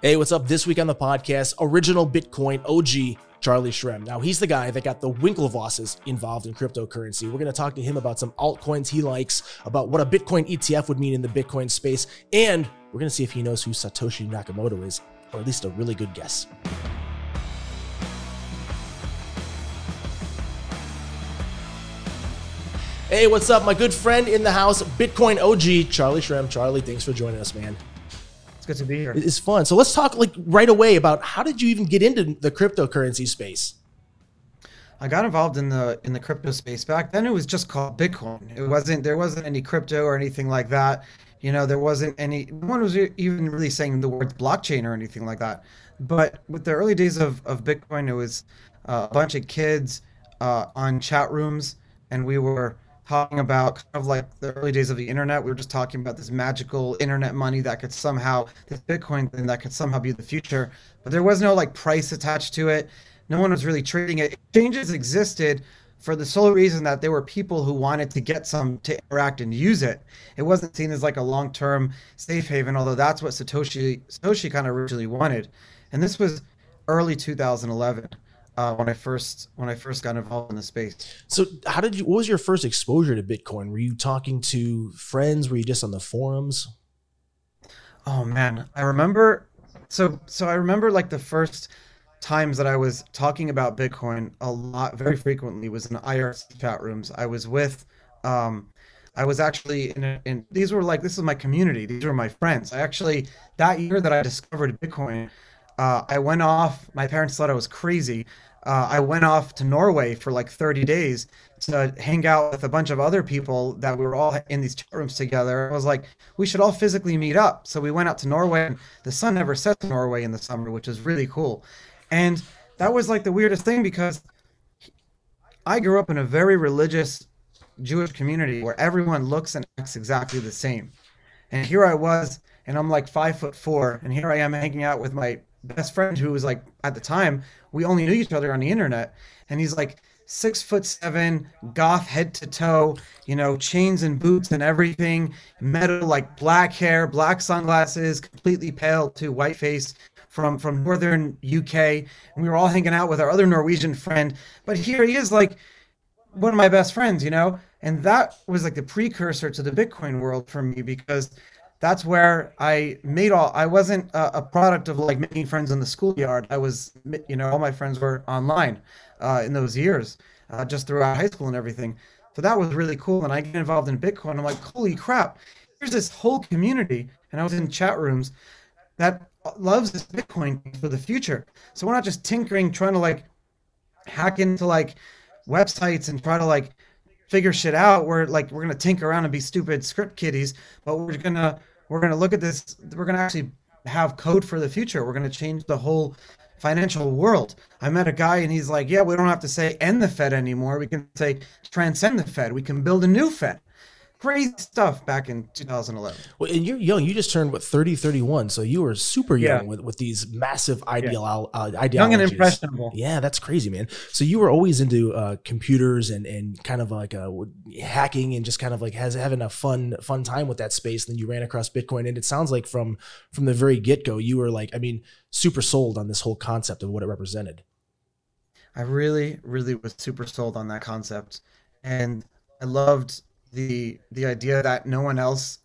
Hey, what's up? This week on the podcast, original Bitcoin OG Charlie Shrem. Now, he's the guy that got the Winklevosses involved in cryptocurrency. We're going to talk to him about some altcoins he likes, about what a Bitcoin ETF would mean in the Bitcoin space, and we're going to see if he knows who Satoshi Nakamoto is, or at least a really good guess. Hey, what's up? My good friend in the house, Bitcoin OG Charlie Shrem. Charlie, thanks for joining us, man. Good to be here. It's fun. So let's talk like right away about how did you even get into the cryptocurrency space? I got involved in the crypto space. Back then it was just called Bitcoin. There wasn't any crypto or anything like that. You know, there wasn't any, no one was even really saying the words blockchain or anything like that. But with the early days of Bitcoin, it was a bunch of kids on chat rooms, and we were talking about kind of like the early days of the internet. We were just talking about this magical internet money that could somehow, this Bitcoin thing that could somehow be the future. But there was no like price attached to it. No one was really trading it. Exchanges existed for the sole reason that there were people who wanted to get some to interact and use it. It wasn't seen as like a long-term safe haven, although that's what Satoshi kind of originally wanted. And this was early 2011. When I first got involved in the space. So what was your first exposure to Bitcoin? Were you talking to friends? Were you just on the forums? Oh man, I remember, so I remember like the first times that I was talking about Bitcoin a lot, very frequently, was in IRC chat rooms. I was with, I was actually in these were like, this is my community. These were my friends. That year that I discovered Bitcoin, I went off, my parents thought I was crazy. I went off to Norway for like 30 days to hang out with a bunch of other people that we were all in these chat rooms together. I was like, we should all physically meet up. So we went out to Norway, and the sun never sets in Norway in the summer, which is really cool. And that was like the weirdest thing, because I grew up in a very religious Jewish community where everyone looks and acts exactly the same. And here I was, and I'm like 5'4", and here I am hanging out with my best friend, who was like, at the time, we only knew each other on the internet, and he's like 6'7", goth head to toe, you know, chains and boots and everything, metal, like black hair, black sunglasses, completely pale to white face, from northern UK, and we were all hanging out with our other Norwegian friend. But here he is, like one of my best friends, you know, and that was like the precursor to the Bitcoin world for me, because that's where I wasn't a product of like making friends in the schoolyard. I was, you know, all my friends were online in those years, just throughout high school and everything. So that was really cool. And I get involved in Bitcoin. I'm like, holy crap, here's this whole community. And I was in chat rooms that loves this Bitcoin for the future. So we're not just tinkering, trying to like hack into like websites and try to like figure shit out. We're gonna tinker around and be stupid script kiddies, but we're gonna look at this. We're gonna actually have code for the future. We're gonna change the whole financial world. I met a guy, and he's like, yeah, we don't have to say end the Fed anymore. We can say transcend the Fed. We can build a new Fed. Crazy stuff back in 2011. Well, and you're young. You just turned, what, 30, 31. So you were super young with these massive ideologies. Young and impressionable. Yeah, that's crazy, man. So you were always into computers and kind of like hacking and just kind of like having a fun time with that space. And then you ran across Bitcoin. And it sounds like from the very get-go, you were like, I mean, super sold on this whole concept of what it represented. I really, really was super sold on that concept. And I loved the idea that no one else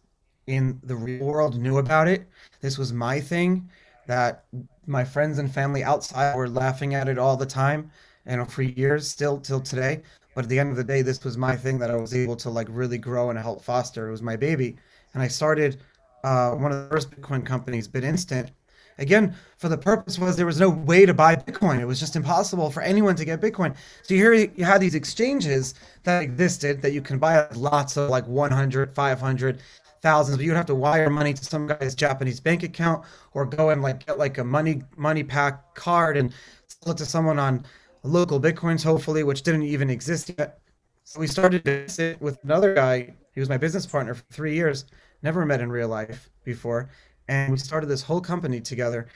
in the real world knew about it. This was my thing, that my friends and family outside were laughing at it all the time, and for years, still till today. But at the end of the day, this was my thing that I was able to like really grow and help foster. It was my baby. And I started one of the first Bitcoin companies, Bitinstant. Again, for the purpose was there was no way to buy Bitcoin. It was just impossible for anyone to get Bitcoin. So here you had these exchanges that existed that you can buy lots of, like 100, 500, thousands, but you would have to wire money to some guy's Japanese bank account, or go and like get like a money pack card and sell it to someone on local Bitcoins, hopefully, which didn't even exist yet. So we started to sit with another guy. He was my business partner for 3 years, never met in real life before. And we started this whole company together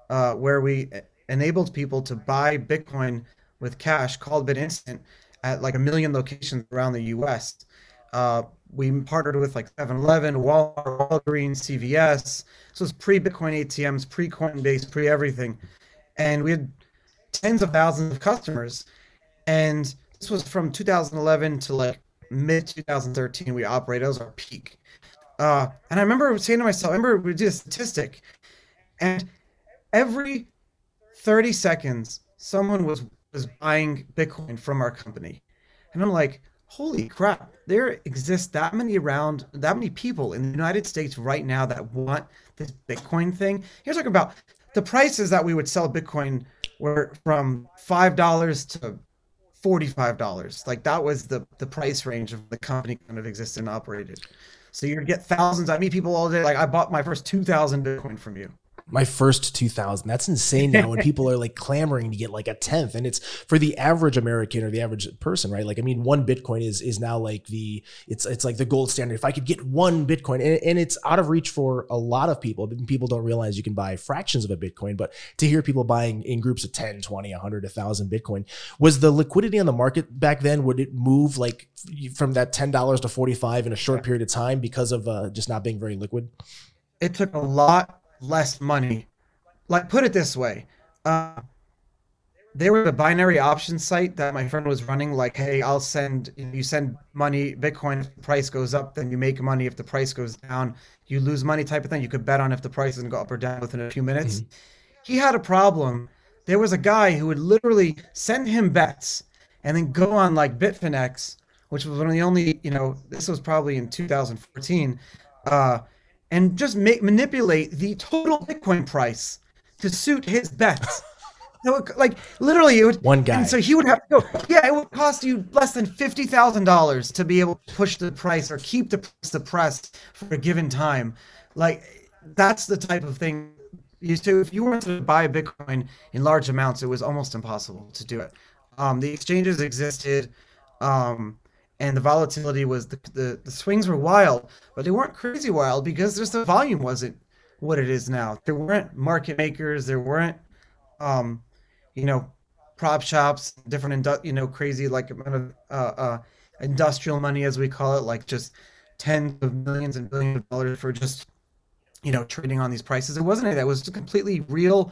where we enabled people to buy Bitcoin with cash, called Bitinstant, at like 1 million locations around the US. We partnered with like 7-Eleven, Walmart, Walgreens, CVS. So it's pre-Bitcoin ATMs, pre-Coinbase, pre-everything. And we had tens of thousands of customers. And this was from 2011 to like mid 2013. We operated. That was our peak. And I remember saying to myself, I remember we did a statistic, and every 30 seconds, someone was buying Bitcoin from our company. And I'm like, holy crap, there exists that many people in the United States right now that want this Bitcoin thing. You're talking about the prices that we would sell Bitcoin were from $5 to $45. Like that was the price range of the company kind of existed and operated. So you get thousands. I meet people all day. Like I bought my first 2,000 Bitcoin from you. My first 2,000. That's insane now when people are like clamoring to get like a tenth. And it's for the average American or the average person, right? Like, I mean, one Bitcoin is now like it's like the gold standard. If I could get one Bitcoin, and it's out of reach for a lot of people. People don't realize you can buy fractions of a Bitcoin, but to hear people buying in groups of 10, 20, 100, 1,000 Bitcoin, was the liquidity on the market back then, would it move like from that $10 to 45 in a short period of time because of just not being very liquid? It took a lot less money. Like, put it this way, there was a binary option site that my friend was running, like, hey, you send money Bitcoin, if the price goes up then you make money, if the price goes down you lose money, type of thing. You could bet on if the price doesn't go up or down within a few minutes. He had a problem. There was a guy who would literally send him bets and then go on like Bitfinex, which was one of the only, this was probably in 2014, and just manipulate the total Bitcoin price to suit his bets. So like literally it would, one guy. And so he would have to go, yeah, it would cost you less than $50,000 to be able to push the price or keep the price depressed for a given time. Like that's the type of thing used to, if you wanted to buy a Bitcoin in large amounts, it was almost impossible to do it. The exchanges existed, and the volatility was the swings were wild, but they weren't crazy wild because just the volume wasn't what it is now. There weren't market makers. There weren't, prop shops, different, crazy like amount of industrial money, as we call it, like just tens of millions and billions of dollars for just, trading on these prices. It wasn't any of that. It was just completely real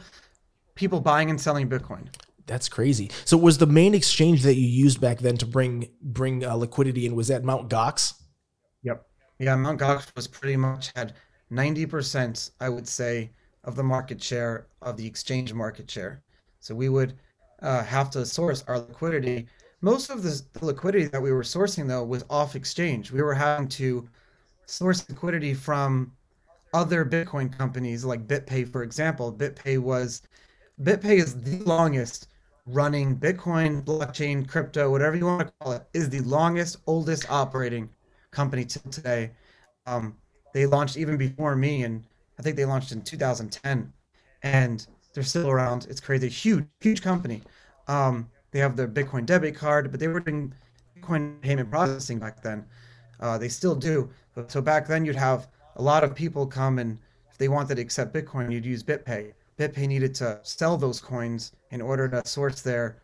people buying and selling Bitcoin. That's crazy. So was the main exchange that you used back then to bring liquidity in, was that Mt. Gox? Yep. Yeah, Mt. Gox was pretty much had 90%, I would say, of the market share of the exchange market share. So we would have to source our liquidity. Most of the liquidity that we were sourcing, though, was off exchange. We were having to source liquidity from other Bitcoin companies like BitPay, for example. BitPay is the longest running Bitcoin, blockchain, crypto, whatever you want to call it, is the longest, oldest operating company till today. They launched even before me, and I think they launched in 2010, and they're still around. It's crazy. Huge company. They have their Bitcoin debit card, but they were doing Bitcoin payment processing back then. They still do. So back then you'd have a lot of people come, and if they wanted to accept Bitcoin, you'd use BitPay. BitPay needed to sell those coins in order to source their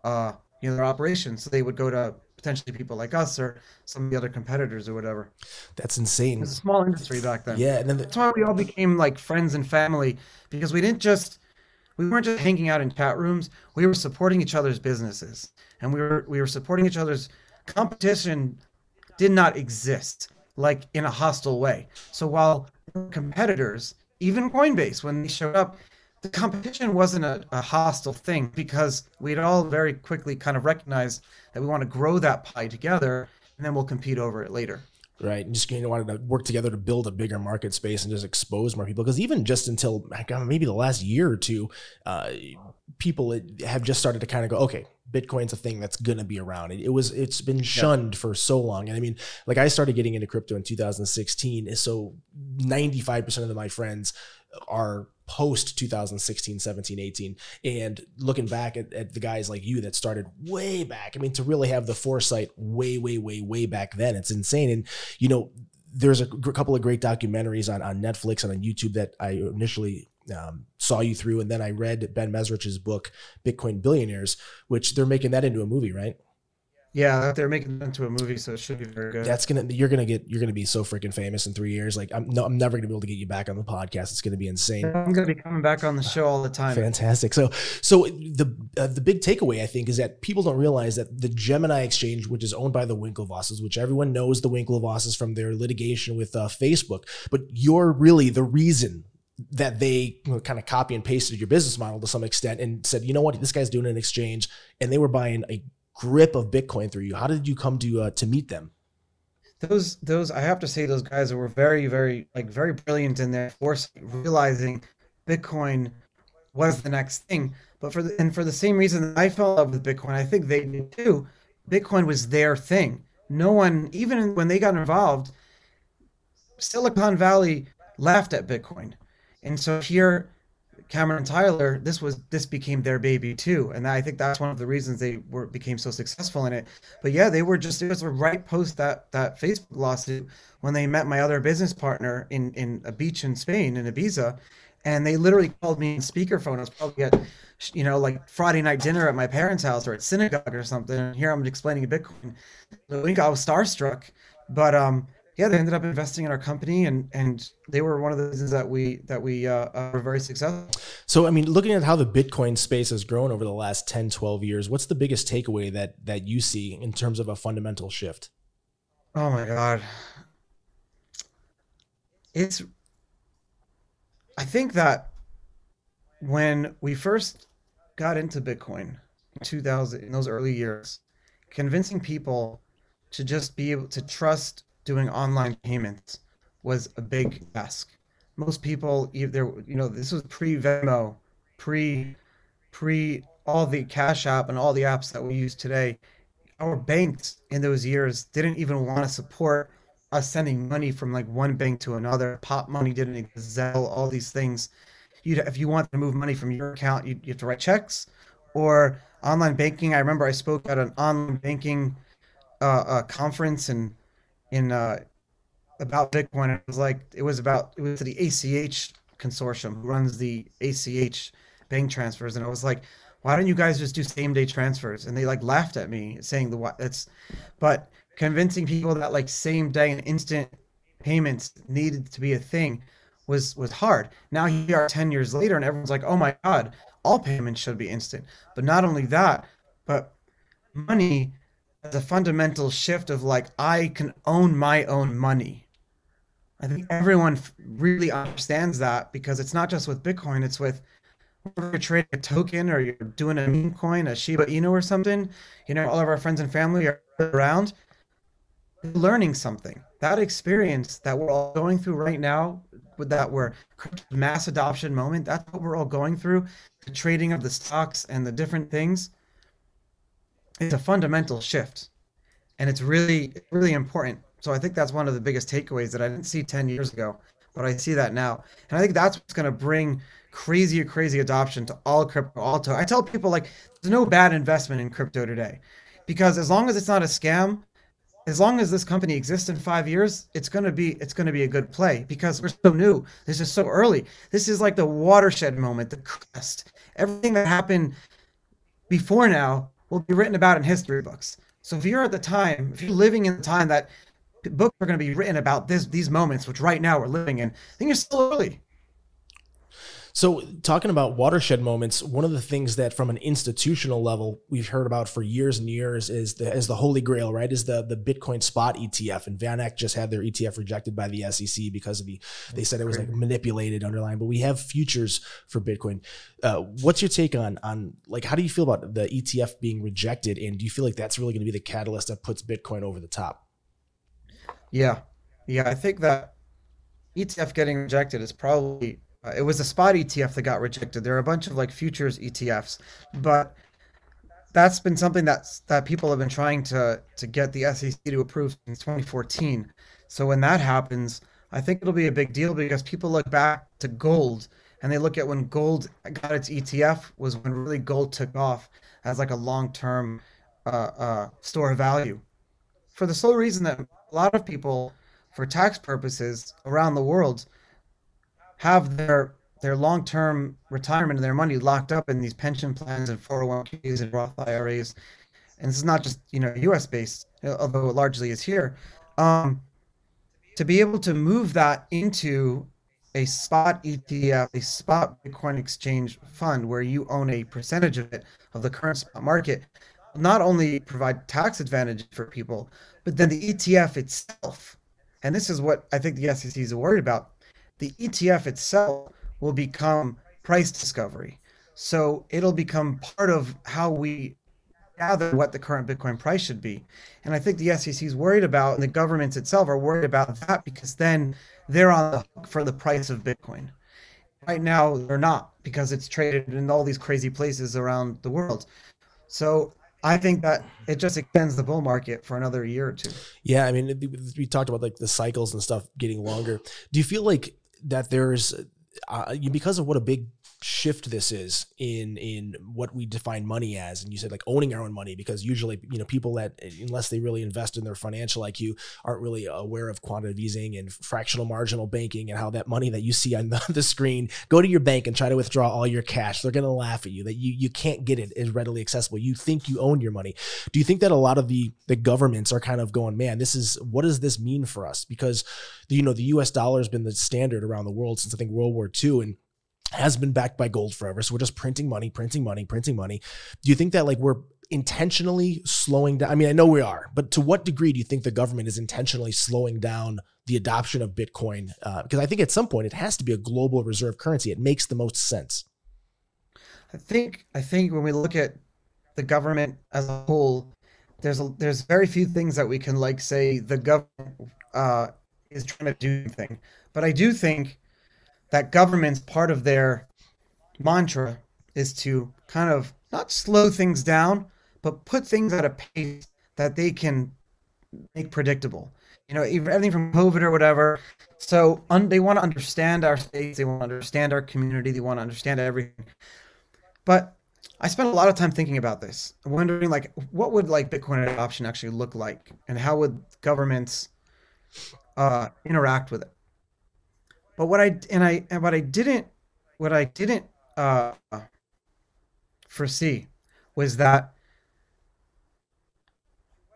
operations. So they would go to potentially people like us or some of the other competitors or whatever. That's insane. It was a small industry back then. Yeah, and then that's why we all became like friends and family, because we weren't just hanging out in chat rooms. We were supporting each other's businesses, and we were supporting each other's competition. Did not exist like in a hostile way. So while competitors, even Coinbase, when they showed up, the competition wasn't a hostile thing, because we'd all very quickly kind of recognized that we want to grow that pie together, and then we'll compete over it later. Right. And just wanted to work together to build a bigger market space and just expose more people. Because even just until maybe the last year or two, people have just started to kind of go, okay, Bitcoin's a thing that's going to be around. It's been shunned for so long. And I mean, like I started getting into crypto in 2016. So 95% of my friends are post 2016, 17, 18. And looking back at the guys like you that started way back, I mean, to really have the foresight way back then, it's insane. And, there's a couple of great documentaries on Netflix and on YouTube that I initially saw you through. And then I read Ben Mesrich's book, Bitcoin Billionaires, which they're making that into a movie, right? Yeah, they're making it into a movie, so it should be very good. You're gonna be so freaking famous in 3 years. Like I'm never gonna be able to get you back on the podcast. It's gonna be insane. I'm gonna be coming back on the show all the time. Fantastic. So the big takeaway, I think, is that people don't realize that the Gemini exchange, which is owned by the Winklevosses, which everyone knows the Winklevosses from their litigation with Facebook, but you're really the reason that they kind of copy and pasted your business model to some extent and said, you know what, this guy's doing an exchange, and they were buying a grip of Bitcoin through you. How did you come to meet them? Those I have to say, those guys were very, very, like, very brilliant in their foresight, realizing Bitcoin was the next thing. But for the same reason that I fell in love with Bitcoin, I think they did too. Bitcoin was their thing. No one, even when they got involved, Silicon Valley laughed at Bitcoin. And so here, Cameron and Tyler, this became their baby too, and I think that's one of the reasons they became so successful in it. But yeah, it was right post that Facebook lawsuit when they met my other business partner in a beach in Spain, in Ibiza, and they literally called me in speakerphone. I was probably at, like Friday night dinner at my parents' house or at synagogue or something, and here I'm explaining Bitcoin. I think I was starstruck, but yeah, they ended up investing in our company, and they were one of the reasons that we were very successful. So, I mean, looking at how the Bitcoin space has grown over the last 10, 12 years, what's the biggest takeaway that you see in terms of a fundamental shift? Oh my God. I think that when we first got into Bitcoin in 2000, in those early years, convincing people to just be able to trust doing online payments was a big task. Most people, either, this was pre-Venmo, pre all the Cash App and all the apps that we use today. Our banks in those years didn't even want to support us sending money from like one bank to another. Pop money didn't exist, Zelle, all these things. If you want to move money from your account, you have to write checks. Or online banking. I remember I spoke at an online banking conference about Bitcoin. It was to the ACH consortium who runs the ACH bank transfers, and I was like, why don't you guys just do same day transfers? And they like laughed at me, saying but convincing people that like same day and instant payments needed to be a thing was hard. Now here we are 10 years later, and everyone's like, oh my God, all payments should be instant. But not only that, but money, the fundamental shift of like, I can own my own money. I think everyone really understands that, because it's not just with Bitcoin, it's with, whether you're trading a token or you're doing a meme coin, a Shiba Inu or something, all of our friends and family are around learning something. That experience that we're all going through right now, with that mass adoption moment, that's what we're all going through, the trading of the stocks and the different things. It's a fundamental shift, and it's really, really important. So I think that's one of the biggest takeaways that I didn't see 10 years ago, but I see that now. And I think that's what's going to bring crazy adoption to all crypto. I tell people, like, there's no bad investment in crypto today, because as long as it's not a scam, as long as this company exists in 5 years, it's going to be a good play, because we're so new. This is so early. This is like the watershed moment, the crest. Everything that happened before now will be written about in history books. So if you're living in the time that books are going to be written about these moments, which right now we're living in, then you're still early. So talking about watershed moments, one of the things that from an institutional level we've heard about for years and years is the holy grail, right? Is the Bitcoin spot ETF. And Van Eck just had their ETF rejected by the SEC because of they said it was like manipulated underlying, but we have futures for Bitcoin. What's your take on like, how do you feel about the ETF being rejected? And do you feel like that's really going to be the catalyst that puts Bitcoin over the top? Yeah. I think that ETF getting rejected is probably, it was a spot ETF that got rejected. There are a bunch of like futures ETFs, but that's been something that people have been trying to get the SEC to approve since 2014. So when that happens, I think it'll be a big deal, because people look back to gold, and they look at when gold got its ETF was when really gold took off as like a long-term store of value. For the sole reason that a lot of people, for tax purposes around the world, have their long-term retirement and their money locked up in these pension plans and 401ks and Roth IRAs. and this is not just, US based, although it largely is here, to be able to move that into a spot ETF, a spot Bitcoin exchange fund where you own a percentage of it, of the current spot market, not only provide tax advantage for people, but then the ETF itself, and this is what I think the SEC is worried about, the ETF itself will become price discovery. So it'll become part of how we gather what the current Bitcoin price should be. And I think the SEC is worried about, and the governments itself are worried about that, because then they're on the hook for the price of Bitcoin. Right now, they're not, because it's traded in all these crazy places around the world. So I think that it just extends the bull market for another year or two. Yeah, I mean, we talked about like the cycles and stuff getting longer. Do you feel like that there's, because of what a big shift this is in what we define money as, and you said like owning our own money, because usually, people that, unless they really invest in their financial IQ, aren't really aware of quantitative easing and fractional marginal banking, and how that money that you see on the screen, go to your bank and try to withdraw all your cash. They're going to laugh at you that you can't get it as readily accessible. You think you own your money. Do you think that a lot of the governments are kind of going, man, what does this mean for us? Because the US dollar has been the standard around the world since I think World War II, and has been backed by gold forever. So we're just printing money. Do you think that like we're intentionally slowing down? I mean, I know we are, but to what degree do you think the government is intentionally slowing down the adoption of Bitcoin? Because I think at some point it has to be a global reserve currency. It makes the most sense. I think when we look at the government as a whole, there's very few things that we can like say the government is trying to do anything. But I do think that government's part of their mantra is to kind of not slow things down, but put things at a pace that they can make predictable. Everything from COVID or whatever. So they want to understand our states, they want to understand our community, they want to understand everything. But I spent a lot of time thinking about this, wondering like what would like Bitcoin adoption actually look like, and how would governments interact with it. But what I didn't foresee was that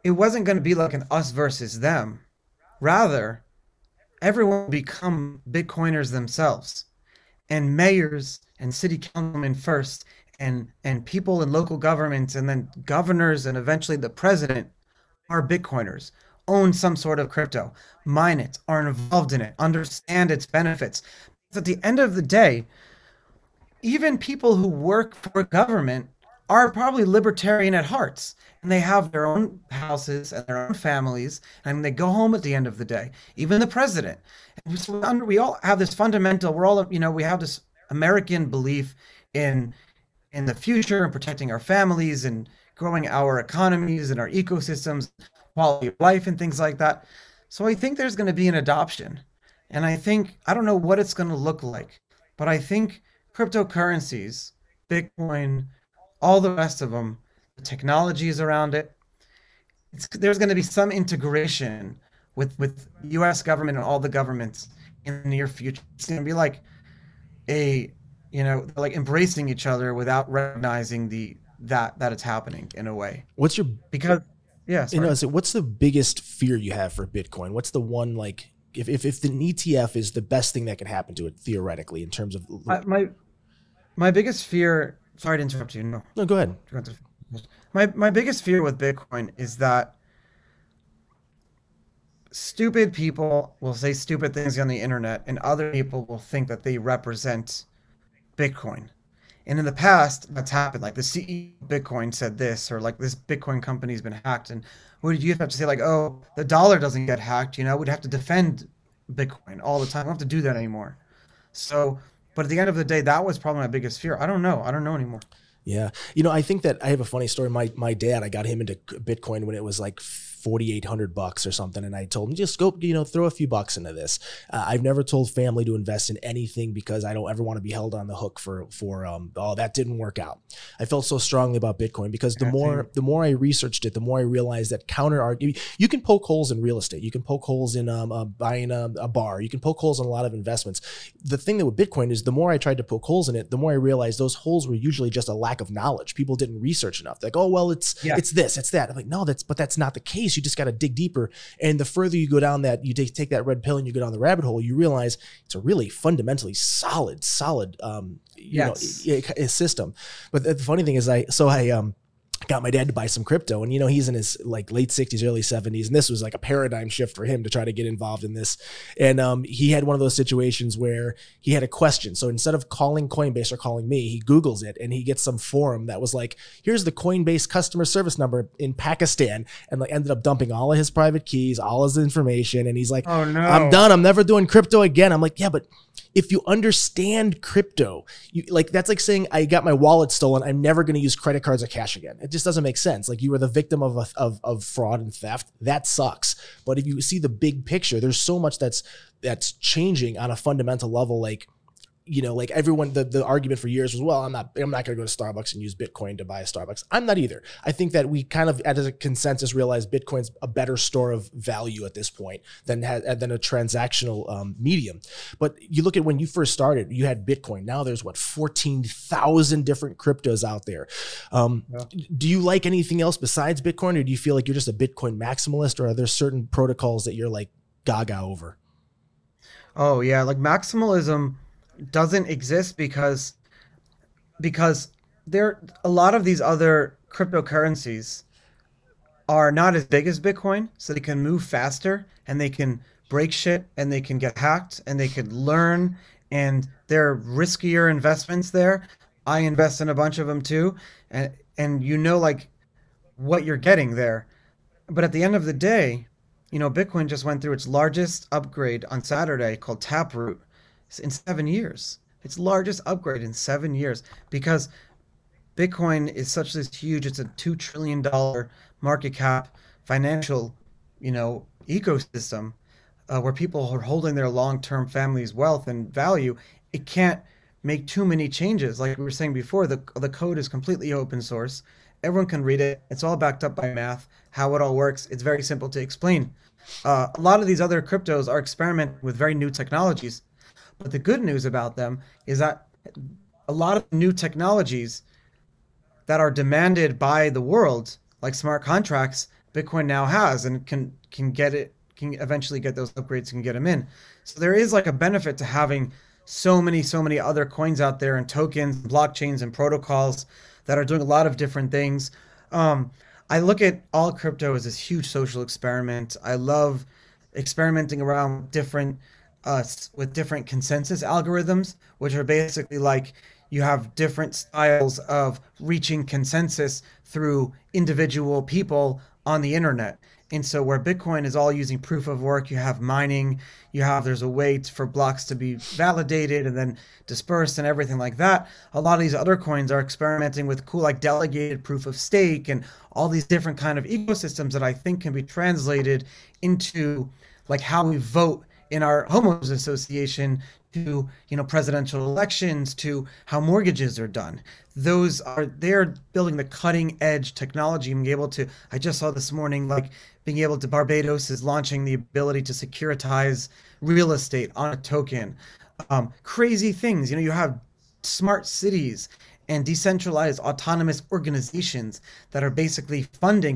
it wasn't going to be like an us versus them. Rather, everyone will become Bitcoiners themselves, and mayors and city councilmen first, and people in local governments, and then governors, and eventually the president are Bitcoiners. Own some sort of crypto, mine it, are involved in it, understand its benefits. At the end of the day, even people who work for government are probably libertarian at hearts, and they have their own houses and their own families, and they go home at the end of the day. Even the president. And we all have this fundamental, we have this American belief in the future and protecting our families and growing our economies and our ecosystems, quality of life and things like that. So I think there's going to be an adoption. And I don't know what it's going to look like, but I think cryptocurrencies, Bitcoin, all the rest of them, the technologies around it, there's going to be some integration with US government and all the governments in the near future. It's going to be like like embracing each other without recognizing that it's happening in a way. Yeah. So what's the biggest fear you have for Bitcoin? What's the one, like, if an ETF is the best thing that can happen to it theoretically in terms of my biggest fear? Sorry to interrupt you. No, go ahead. My biggest fear with Bitcoin is that stupid people will say stupid things on the internet, and other people will think that they represent Bitcoin. And in the past, that's happened. Like the CEO of Bitcoin said this, or like this Bitcoin company's been hacked. And what did you have to say? Like, oh, the dollar doesn't get hacked. We'd have to defend Bitcoin all the time. We don't have to do that anymore. So, but at the end of the day, that was probably my biggest fear. I don't know anymore. Yeah. I think that I have a funny story. My dad, I got him into Bitcoin when it was like $4,800 or something. And I told him, just go, throw a few bucks into this. I've never told family to invest in anything because I don't ever want to be held on the hook for oh, that didn't work out. I felt so strongly about Bitcoin because the more I researched it, the more I realized that you can poke holes in real estate. You can poke holes in buying a bar. You can poke holes in a lot of investments. The thing that with Bitcoin is the more I tried to poke holes in it, the more I realized those holes were usually just a lack of knowledge. People didn't research enough. Like, oh, well, it's this, it's that. I'm like, no, that's not the case. You just got to dig deeper. And the further you go down that, you take that red pill and you go down the rabbit hole, you realize it's a really fundamentally solid system. But the funny thing is I got my dad to buy some crypto, and he's in his like late 60s, early 70s, and this was like a paradigm shift for him to try to get involved in this. And he had one of those situations where he had a question. So instead of calling Coinbase or calling me, he Googles it and he gets some forum that was like, here's the Coinbase customer service number in Pakistan, and like ended up dumping all of his private keys, all his information, and he's like, oh no, I'm done, I'm never doing crypto again. I'm like, yeah, but if you understand crypto, that's like saying I got my wallet stolen, I'm never going to use credit cards or cash again. It just doesn't make sense. Like, you were the victim of fraud and theft. That sucks. But if you see the big picture, there's so much that's changing on a fundamental level. Like everyone, the argument for years was, well, I'm not going to go to Starbucks and use Bitcoin to buy a Starbucks. I'm not either. I think that we kind of, as a consensus, realize Bitcoin's a better store of value at this point than a transactional medium. But you look at when you first started, you had Bitcoin. Now there's 14,000 different cryptos out there. Do you like anything else besides Bitcoin, or do you feel like you're just a Bitcoin maximalist, or are there certain protocols that you're like gaga over? Oh yeah, like maximalism doesn't exist because there a lot of these other cryptocurrencies are not as big as Bitcoin, so they can move faster and they can break shit and they can get hacked and they can learn, and they're riskier investments there. I invest in a bunch of them too, and like what you're getting there. But at the end of the day, Bitcoin just went through its largest upgrade on Saturday called Taproot in 7 years. Its largest upgrade in 7 years, because Bitcoin is such this huge, it's a $2 trillion market cap financial, ecosystem where people are holding their long-term family's wealth and value. It can't make too many changes. Like we were saying before, the code is completely open source. Everyone can read it. It's all backed up by math, how it all works. It's very simple to explain. A lot of these other cryptos are experimenting with very new technologies. But the good news about them is that a lot of new technologies that are demanded by the world, like smart contracts, Bitcoin now has, and can eventually get those upgrades, can get them in. So there is like a benefit to having so many other coins out there, and tokens, blockchains, and protocols that are doing a lot of different things. I look at all crypto as this huge social experiment. I love experimenting around different consensus algorithms, which are basically like you have different styles of reaching consensus through individual people on the internet. And so where Bitcoin is all using proof of work, you have mining, there's a way for blocks to be validated and then dispersed and everything like that. A lot of these other coins are experimenting with cool, like delegated proof of stake and all these different kind of ecosystems that I think can be translated into like how we vote in our homeowners association, to presidential elections, to how mortgages are done. They're building the cutting edge technology and being able to, I just saw this morning, like being able to, Barbados is launching the ability to securitize real estate on a token. Crazy things. You have smart cities and decentralized autonomous organizations that are basically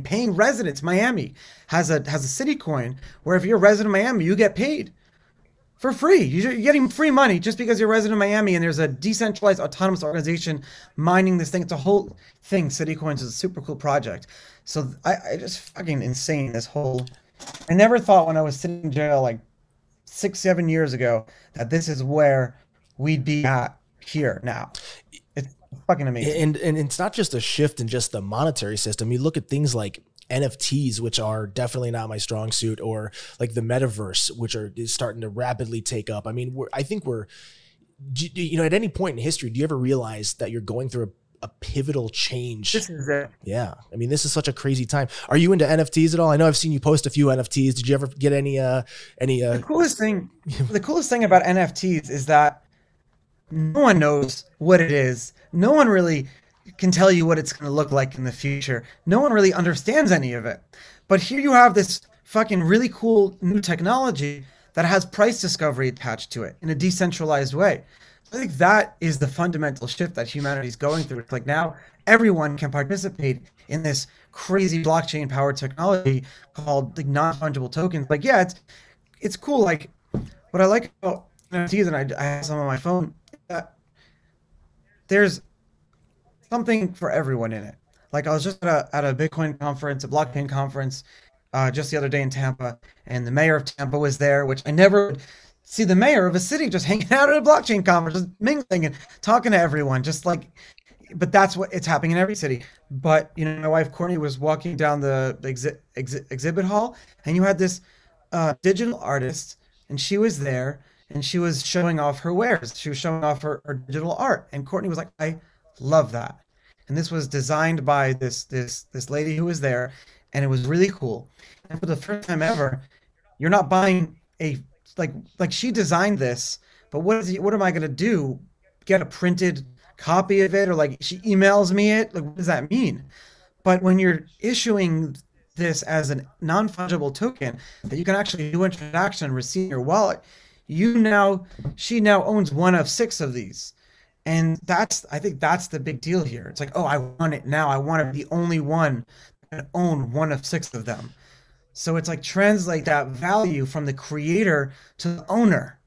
paying residents. Miami has a city coin where if you're a resident of Miami, you get paid for free. You're getting free money just because you're a resident of Miami, and there's a decentralized autonomous organization mining this thing. It's a whole thing. Citicoins is a super cool project. So I just fucking insane, this whole, I never thought when I was sitting in jail like 6-7 years ago that this is where we'd be at here now. It's fucking amazing. And it's not just a shift in just the monetary system. You look at things like NFTs, which are definitely not my strong suit, or like the metaverse, which is starting to rapidly take up. I mean, I think we're, at any point in history, do you ever realize that you're going through a pivotal change. This is it. Yeah. I mean, this is such a crazy time. Are you into NFTs at all? I know I've seen you post a few NFTs. Did you ever get any The coolest thing about NFTs is that no one knows what it is. No one really can tell you what it's going to look like in the future. No one really understands any of it. But here you have this fucking really cool new technology that has price discovery attached to it in a decentralized way. I think that is the fundamental shift that humanity is going through. It's like now everyone can participate in this crazy blockchain powered technology called like non-fungible tokens. Like, yeah, it's cool. Like, what I like about NFTs, and I have some on my phone, that there's something for everyone in it. Like, I was just at a Bitcoin conference, a blockchain conference, just the other day in Tampa, and the mayor of Tampa was there, which I never would see the mayor of a city just hanging out at a blockchain conference, just mingling and talking to everyone, just like, but that's what it's happening in every city. But, you know, my wife Courtney was walking down the exhibit hall, and you had this digital artist, and she was there, and she was showing off her wares. She was showing off her digital art, and Courtney was like, I love that. And this was designed by this lady who was there, and it was really cool. And for the first time ever, you're not buying a like she designed this, but what am I gonna do? Get a printed copy of it, or like she emails me it? Like, what does that mean? But when you're issuing this as a non-fungible token that you can actually do a transaction and receive in your wallet, she now owns one of 6 of these. And I think that's the big deal here. It's like, oh, I want it now. I want to be the only one that own one of 6 of them. So it's like translate that value from the creator to the owner.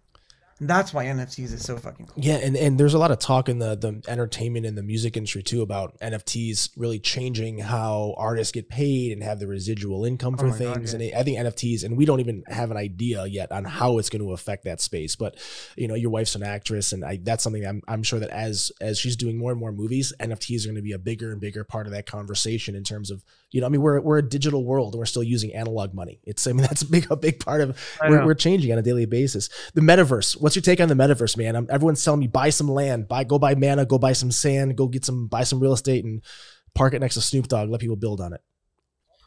And that's why NFTs is so fucking cool. Yeah, and there's a lot of talk in the entertainment and the music industry too about NFTs really changing how artists get paid and have the residual income for things. God, yeah. And I think NFTs, and we don't even have an idea yet on how it's going to affect that space. But you know, your wife's an actress, and that's something I'm sure that as she's doing more and more movies, NFTs are going to be a bigger and bigger part of that conversation in terms of, you know, I mean, we're a digital world and we're still using analog money. I mean, that's a big part of we're changing on a daily basis. The metaverse. What's your take on the metaverse, man? Everyone's telling me buy some land, go buy mana, go buy some sand, buy some real estate and park it next to Snoop Dogg. Let people build on it.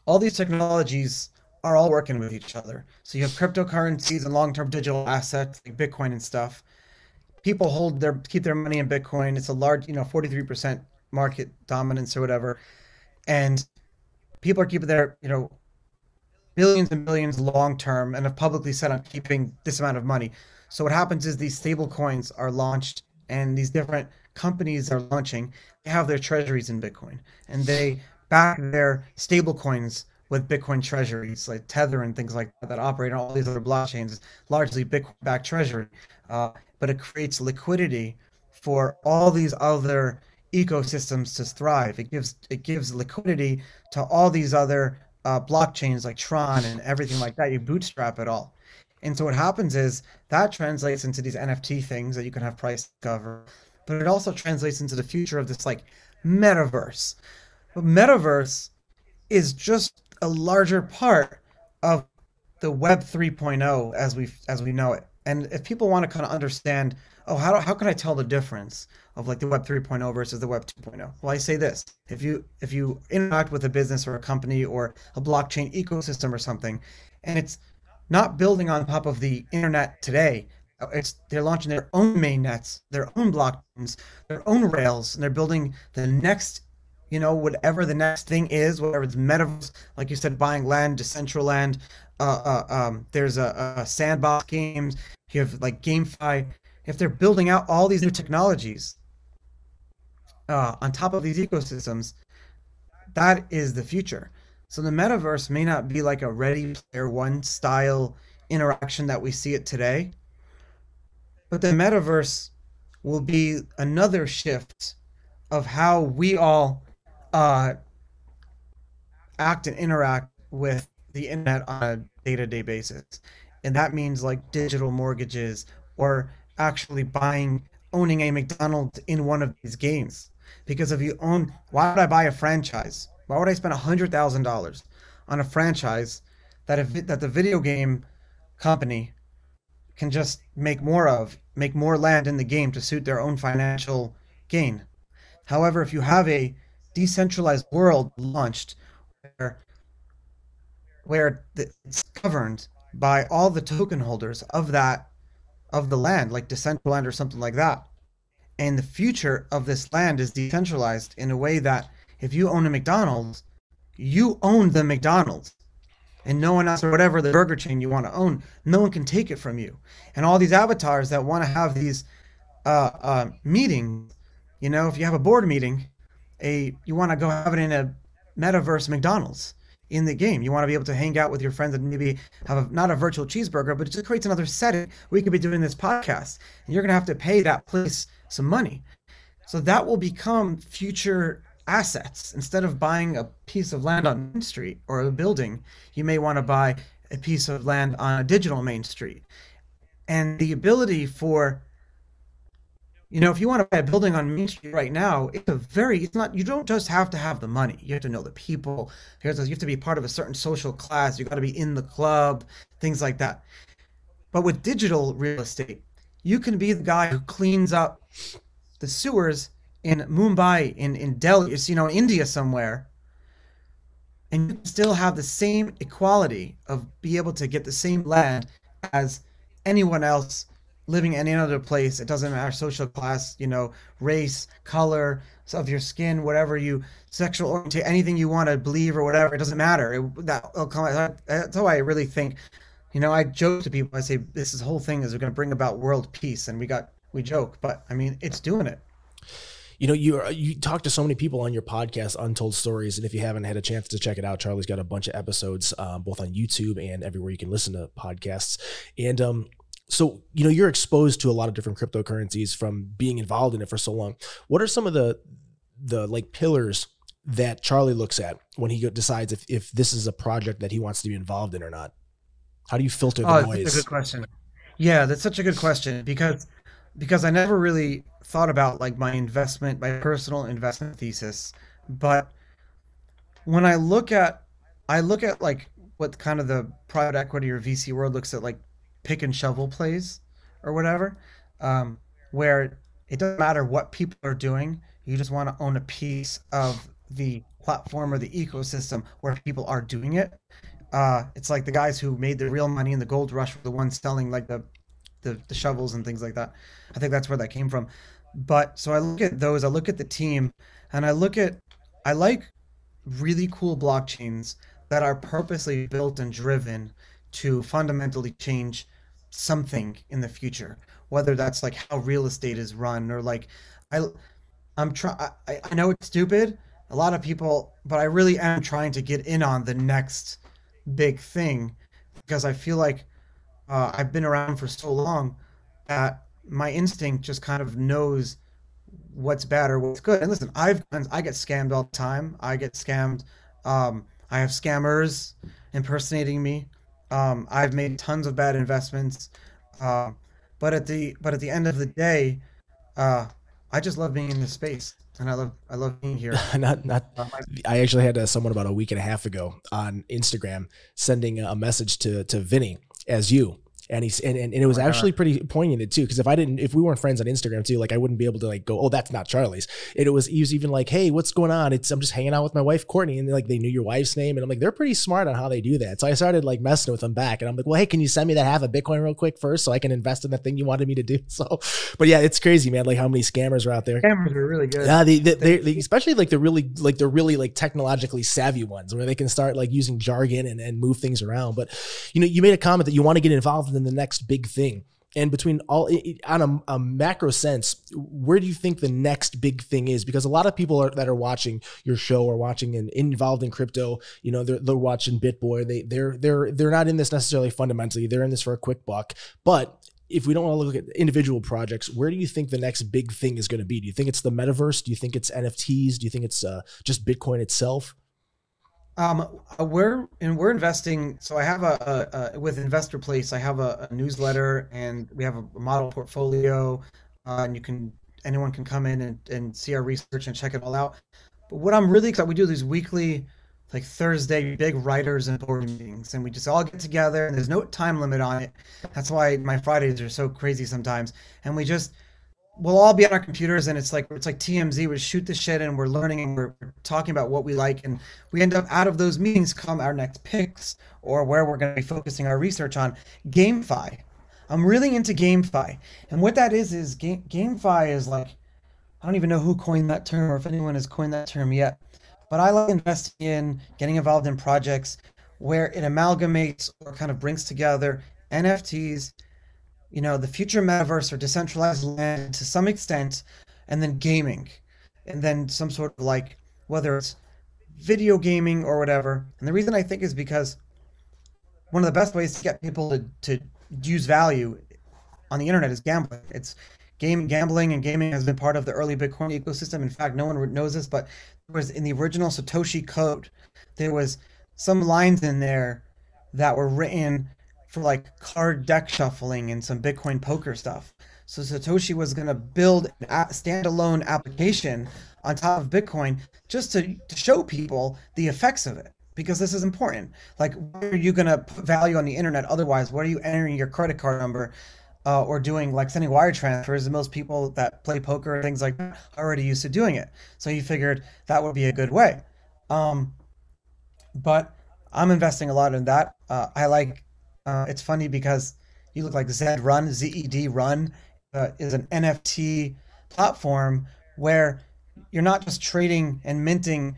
All these technologies are all working with each other. So you have cryptocurrencies and long-term digital assets like Bitcoin and stuff. People keep their money in Bitcoin. It's a large, 43% market dominance or whatever. And people are keeping their, billions and billions long-term and have publicly said on keeping this amount of money. So what happens is these stable coins are launched, and these different companies are launching. They have their treasuries in Bitcoin, and they back their stable coins with Bitcoin treasuries like Tether and things like that operate on all these other blockchains, largely Bitcoin-backed treasury. But it creates liquidity for all these other ecosystems to thrive. It gives liquidity to all these other blockchains like Tron and everything like that. You bootstrap it all. And so what happens is that translates into these NFT things that you can have price cover, but it also translates into the future of this like metaverse. But metaverse is just a larger part of the Web 3.0 as we know it. And if people want to kind of understand, how can I tell the difference of like the Web 3.0 versus the Web 2.0? Well, I say this: if you interact with a business or a company or a blockchain ecosystem or something, and it's not building on top of the internet today. They're launching their own mainnets, their own blockchains, their own rails, and they're building the next, whatever the next thing is, whatever it's metaverse, like you said, buying land, Decentraland. There's a sandbox games. You have like GameFi. If they're building out all these new technologies on top of these ecosystems, that is the future. So the metaverse may not be like a Ready Player One style interaction that we see it today, but the metaverse will be another shift of how we all act and interact with the internet on a day-to-day basis. And that means like digital mortgages or actually owning a McDonald's in one of these games. Because why would I buy a franchise? Why would I spend $100,000 on a franchise that the video game company can just make more land in the game to suit their own financial gain? However, if you have a decentralized world launched where it's governed by all the token holders of the land, like Decentraland or something like that, and the future of this land is decentralized in a way that if you own a McDonald's, you own the McDonald's, and no one else, or whatever the burger chain you want to own, no one can take it from you. And all these avatars that want to have these meetings, if you have a board meeting, you want to go have it in a metaverse McDonald's in the game. You want to be able to hang out with your friends and maybe have not a virtual cheeseburger, but it just creates another setting where you could be doing this podcast, and you're going to have to pay that place some money. So that will become future assets. Instead of buying a piece of land on Main Street or a building, you may want to buy a piece of land on a digital Main Street. And the ability for, if you want to buy a building on Main Street right now, you don't just have to have the money. You have to know the people. You have to be part of a certain social class. You got to be in the club, things like that. But with digital real estate, you can be the guy who cleans up the sewers in Mumbai, in Delhi, in India somewhere, and you can still have the same equality of be able to get the same land as anyone else living in any other place. It doesn't matter social class, race, color of your skin, whatever sexual orientation, anything you want to believe or whatever. It doesn't matter. That's how I really think. I joke to people. I say this whole thing is going to bring about world peace, and we joke, but I mean it's doing it. You talk to so many people on your podcast, Untold Stories, and if you haven't had a chance to check it out, Charlie's got a bunch of episodes, both on YouTube and everywhere you can listen to podcasts. And so you're exposed to a lot of different cryptocurrencies from being involved in it for so long. What are some of the like pillars that Charlie looks at when he decides if this is a project that he wants to be involved in or not? How do you filter the noise? That's a good question. Yeah, that's such a good question because I never really thought about like my personal investment thesis. But when I look at like what kind of the private equity or VC world looks at, like pick and shovel plays or whatever, where it doesn't matter what people are doing, you just want to own a piece of the platform or the ecosystem where people are doing it. It's like the guys who made the real money in the gold rush were the ones selling like the shovels and things like that. I think that's where that came from. But so I look at those, I look at the team, and I like really cool blockchains that are purposely built and driven to fundamentally change something in the future, whether that's like how real estate is run, or like I know it's stupid, a lot of people, but I really am trying to get in on the next big thing, because I feel like I've been around for so long that my instinct just kind of knows what's bad or what's good. And listen, I get scammed all the time. I get scammed. I have scammers impersonating me. I've made tons of bad investments. But at the end of the day, I just love being in this space, and I love being here. I actually had someone about a week and a half ago on Instagram sending a message to Vinny as you. And it was actually pretty poignant too, because if we weren't friends on Instagram too, like I wouldn't be able to like go, oh, that's not Charlie's. He was even like, hey, what's going on? I'm just hanging out with my wife Courtney, and like they knew your wife's name, and I'm like, they're pretty smart on how they do that. So I started like messing with them back, and I'm like, well, hey, can you send me that half a Bitcoin real quick first so I can invest in the thing you wanted me to do? So, but yeah, it's crazy, man. Like how many scammers are out there. Scammers are really good. Yeah, they especially like the really technologically savvy ones, where they can start like using jargon and move things around. But you made a comment that you want to get involved in the next big thing. And between on a macro sense, where do you think the next big thing is? Because a lot of people that are watching your show are watching and involved in crypto. They're watching BitBoy. They're not in this necessarily fundamentally. They're in this for a quick buck. But if we don't want to look at individual projects, where do you think the next big thing is going to be? Do you think it's the metaverse? Do you think it's NFTs? Do you think it's just Bitcoin itself? We're investing. So I have with Investor Place, I have a newsletter, and we have a model portfolio, and anyone can come in and see our research and check it all out. But what I'm really excited, we do these weekly, like Thursday, big writers and board meetings, and we just all get together, and there's no time limit on it. That's why my Fridays are so crazy sometimes. And we'll all be on our computers, and it's like TMZ. We shoot the shit and we're learning and we're talking about what we like, and we end up out of those meetings come our next picks or where we're going to be focusing our research on. GameFi. I'm really into GameFi, and what that is GameFi is like, I don't even know who coined that term or if anyone has coined that term yet, but I like investing in getting involved in projects where it amalgamates or kind of brings together NFTs, the future metaverse or decentralized land to some extent, and then gaming, and then some sort of like, whether it's video gaming or whatever. And the reason I think is because one of the best ways to get people to use value on the internet is gambling. It's gambling, and gaming has been part of the early Bitcoin ecosystem. In fact, no one knows this, but there was in the original Satoshi code, there was some lines in there that were written for like card deck shuffling and some Bitcoin poker stuff. So Satoshi was going to build a standalone application on top of Bitcoin just to show people the effects of it, because this is important. Like, where are you going to put value on the internet otherwise? What are you entering your credit card number or doing, like sending wire transfers? And most people that play poker and things like that are already used to doing it. So you figured that would be a good way. But I'm investing a lot in that. I like, it's funny because you look like Zed Run, ZED Run is an NFT platform where you're not just trading and minting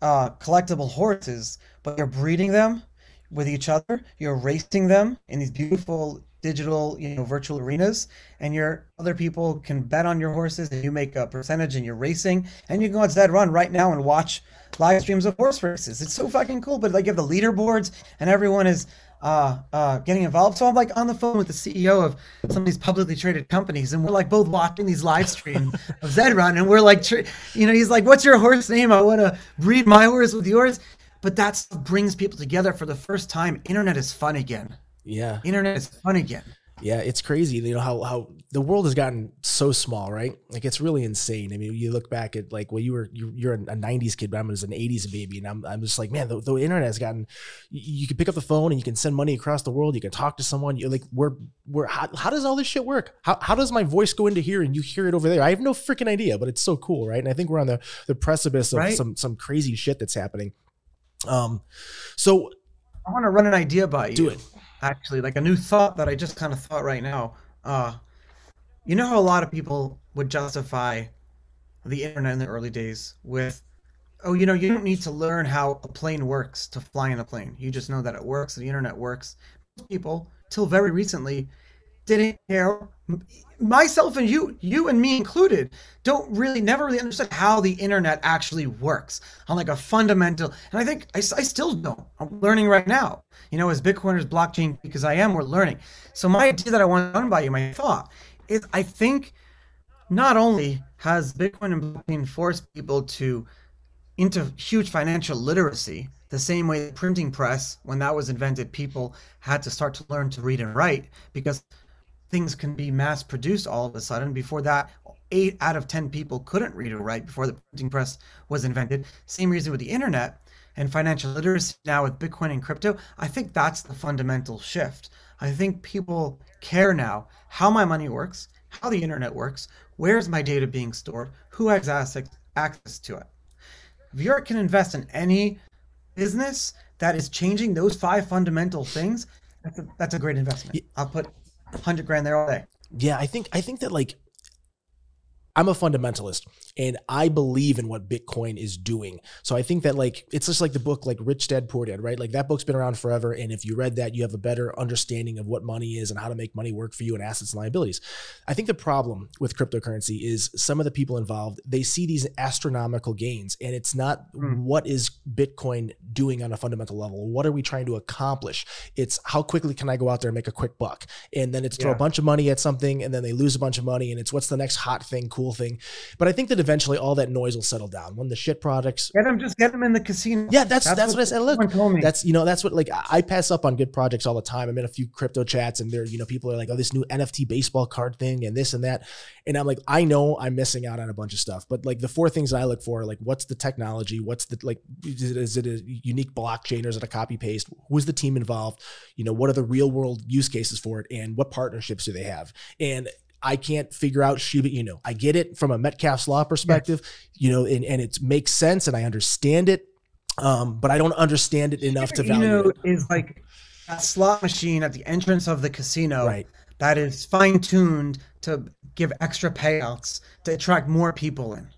collectible horses, but you're breeding them with each other. You're racing them in these beautiful digital, virtual arenas, and other people can bet on your horses, and you make a percentage, and you're racing, and you can go on Zed Run right now and watch live streams of horse races. It's so fucking cool. But like, you have the leaderboards, and everyone is getting involved. So I'm like on the phone with the CEO of some of these publicly traded companies, and we're like both watching these live streams of Zed Run, and we're like, he's like, "What's your horse name? I want to breed my horse with yours." But that stuff brings people together for the first time. Internet is fun again. Yeah. Internet is fun again. Yeah, it's crazy. How the world has gotten so small, right? Like, it's really insane. I mean, you look back at like, well, you're a 90s kid, but I was an 80s baby, and I'm just like, man, the internet has gotten. You can pick up the phone and you can send money across the world. You can talk to someone. You're like, how does all this shit work? How does my voice go into here and you hear it over there? I have no freaking idea, but it's so cool, right? And I think we're on the precipice of some crazy shit that's happening. So I want to run an idea by you. Do it. Actually, like a new thought that I just kind of thought right now. You know how a lot of people would justify the internet in the early days with, oh, you don't need to learn how a plane works to fly in a plane. You just know that it works, the internet works. Most people, till very recently, didn't care. Myself and you and me included, never really understood how the internet actually works on like a fundamental. And I think I still don't. I'm learning right now. As Bitcoiners, blockchain, because we're learning. So my idea that I want to run by you, my thought, is I think not only has Bitcoin and blockchain forced people into huge financial literacy, the same way the printing press, when that was invented, people had to start to learn to read and write because things can be mass produced all of a sudden. Before that, 8 out of 10 people couldn't read or write before the printing press was invented. Same reason with the internet and financial literacy now with Bitcoin and crypto. I think that's the fundamental shift. I think people care now how my money works, how the internet works, where's my data being stored, who has access to it. If you can invest in any business that is changing those 5 fundamental things, that's a great investment. I'll put 100 grand there all day. Yeah, I think that, like, I'm a fundamentalist and I believe in what Bitcoin is doing. So I think that, like, it's just like the book, like Rich Dad Poor Dad, right? Like, that book's been around forever. And if you read that, you have a better understanding of what money is and how to make money work for you and assets and liabilities. I think the problem with cryptocurrency is some of the people involved, they see these astronomical gains, and it's not what is Bitcoin doing on a fundamental level? What are we trying to accomplish? It's how quickly can I go out there and make a quick buck? And then it's throw a bunch of money at something, and then they lose a bunch of money, and it's what's the next hot thing, cool thing. But I think that eventually all that noise will settle down when the shit products get them in the casino. Yeah, that's what I said. Look, told me. that's what, like, I pass up on good projects all the time. I'm in a few crypto chats, and there, people are like, oh, this new NFT baseball card thing and this and that. And I'm like, I know I'm missing out on a bunch of stuff, but like the 4 things I look for are like, what's the technology? What's the, like, is it a unique blockchain or is it a copy paste? Who's the team involved? What are the real world use cases for it? And what partnerships do they have? And I can't figure out Shiba Inu. I get it from a Metcalfe's law perspective, you know, and it makes sense and I understand it. But I don't understand it enough to value it. Is like a slot machine at the entrance of the casino, Right, that is fine-tuned to give extra payouts to attract more people in.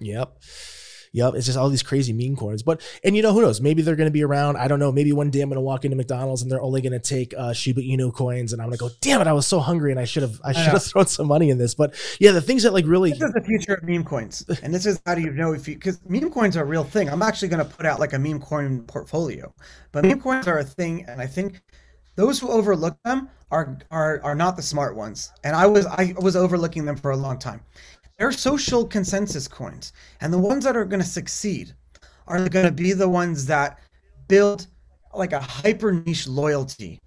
Yep. It's just all these crazy meme coins. And you know, who knows? Maybe they're going to be around. I don't know. Maybe one day I'm going to walk into McDonald's and they're only going to take Shiba Inu coins, and I'm going to go, damn it, I was so hungry and I should have thrown some money in this. But yeah, the things that like really. This is the future of meme coins, and this is how do you know if you, because meme coins are a real thing. I'm actually going to put out like a meme coin portfolio, but meme coins are a thing, and I think those who overlook them are not the smart ones, and I was overlooking them for a long time. They're social consensus coins, and the ones that are going to succeed are going to be the ones that build like a hyper niche loyalty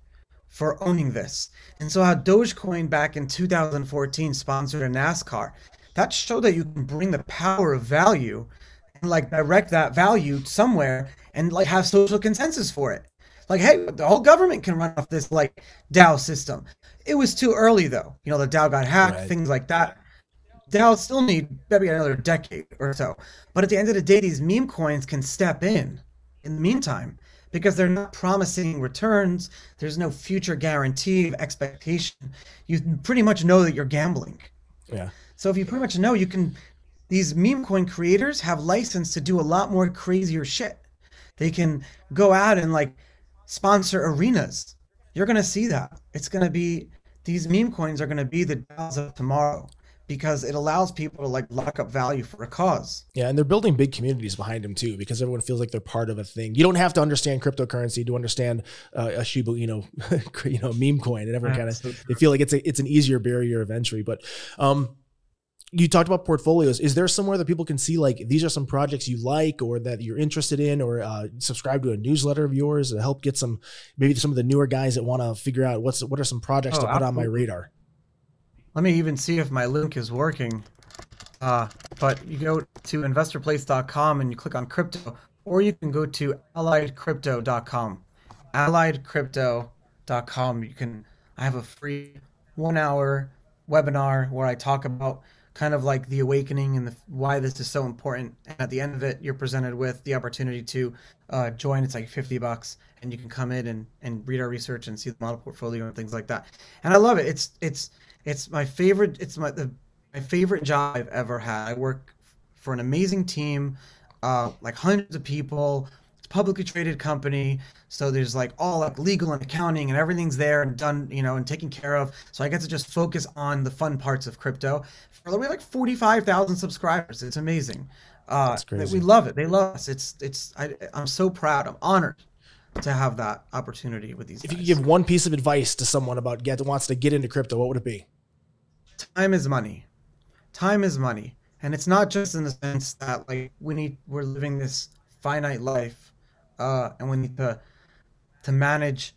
for owning this. And so how Dogecoin back in 2014 sponsored a NASCAR, that showed that you can bring the power of value and like direct that value somewhere and like have social consensus for it. Like, hey, the whole government can run off this like DAO system. It was too early though. You know, the DAO got hacked, right, things like that. DAO still need maybe another decade or so. But at the end of the day, these meme coins can step in the meantime, because they're not promising returns. There's no future guarantee of expectation. You pretty much know that you're gambling. Yeah. So if you pretty much know, you can, these meme coin creators have license to do a lot more crazier shit. They can go out and like sponsor arenas. You're going to see that. It's going to be, these meme coins are going to be the DAOs of tomorrow, because it allows people to like lock up value for a cause. Yeah, and they're building big communities behind them too, because everyone feels like they're part of a thing. You don't have to understand cryptocurrency to understand a Shiba, meme coin, and everyone kind of, they feel like it's an easier barrier of entry. But you talked about portfolios. Is there somewhere that people can see like these are some projects you like or that you're interested in, or subscribe to a newsletter of yours to help get maybe some of the newer guys that want to figure out what are some projects to put on my radar? Let me even see if my link is working. But you go to investorplace.com and you click on crypto, or you can go to alliedcrypto.com. Alliedcrypto.com. I have a free 1-hour webinar where I talk about kind of like the awakening and why this is so important. And at the end of it, you're presented with the opportunity to join. It's like $50, and you can come in and read our research and see the model portfolio and things like that. And I love it. It's my favorite. It's my favorite job I've ever had. I work for an amazing team, like hundreds of people. It's a publicly traded company, so there's like all like legal and accounting and everything's there and done, and taken care of. So I get to just focus on the fun parts of crypto. For like 45,000 subscribers, it's amazing. That's crazy. We love it. They love us. I'm so proud. I'm honored to have that opportunity with these guys. If you could give one piece of advice to someone that wants to get into crypto, what would it be? Time is money. Time is money. And it's not just in the sense that like we're living this finite life, and we need to manage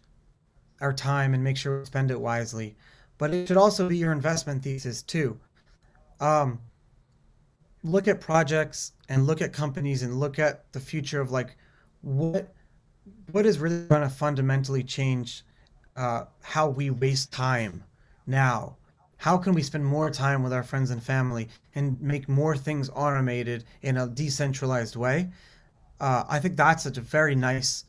our time and make sure we spend it wisely. But it should also be your investment thesis too. Look at projects and look at companies and look at the future of like what is really going to fundamentally change how we waste time now. How can we spend more time with our friends and family and make more things automated in a decentralized way? I think that's such a very nice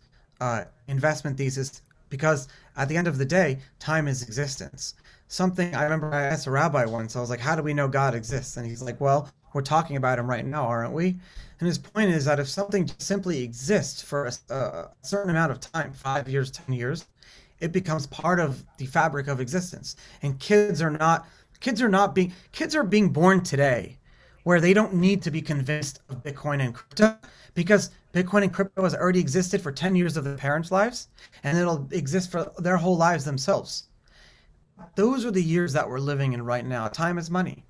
investment thesis, because at the end of the day, time is existence. Something I remember I asked a rabbi once, I was like, how do we know God exists? And he's like, well, we're talking about him right now, aren't we? And his point is that if something simply exists for a certain amount of time, 5 years, 10 years, it becomes part of the fabric of existence. And kids are being born today where they don't need to be convinced of Bitcoin and crypto, because Bitcoin and crypto has already existed for 10 years of their parents' lives, and it'll exist for their whole lives themselves. Those are the years that we're living in right now. Time is money.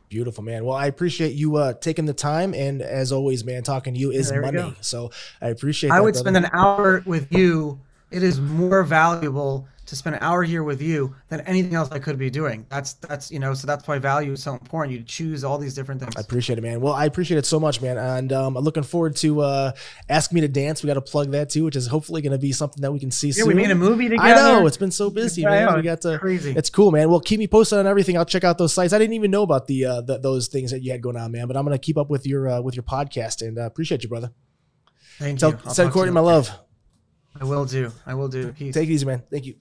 Beautiful, man. Well, I appreciate you taking the time, and as always, man, talking to you is money. So I appreciate that. I would spend an hour with you. It is more valuable to spend an hour here with you than anything else I could be doing. That's you know, so that's why value is so important. You choose all these different things. I appreciate it, man. Well, I appreciate it so much, man. And I'm looking forward to Ask Me to Dance. We got to plug that too, which is hopefully going to be something that we can see soon. We made a movie together. I know, it's been so busy, man. We got to. Crazy. It's cool, man. Well, keep me posted on everything. I'll check out those sites. I didn't even know about those things that you had going on, man. But I'm going to keep up with your podcast, and appreciate you, brother. Thank you. Send Courtney my love. I will do. Peace. Take it easy, man. Thank you.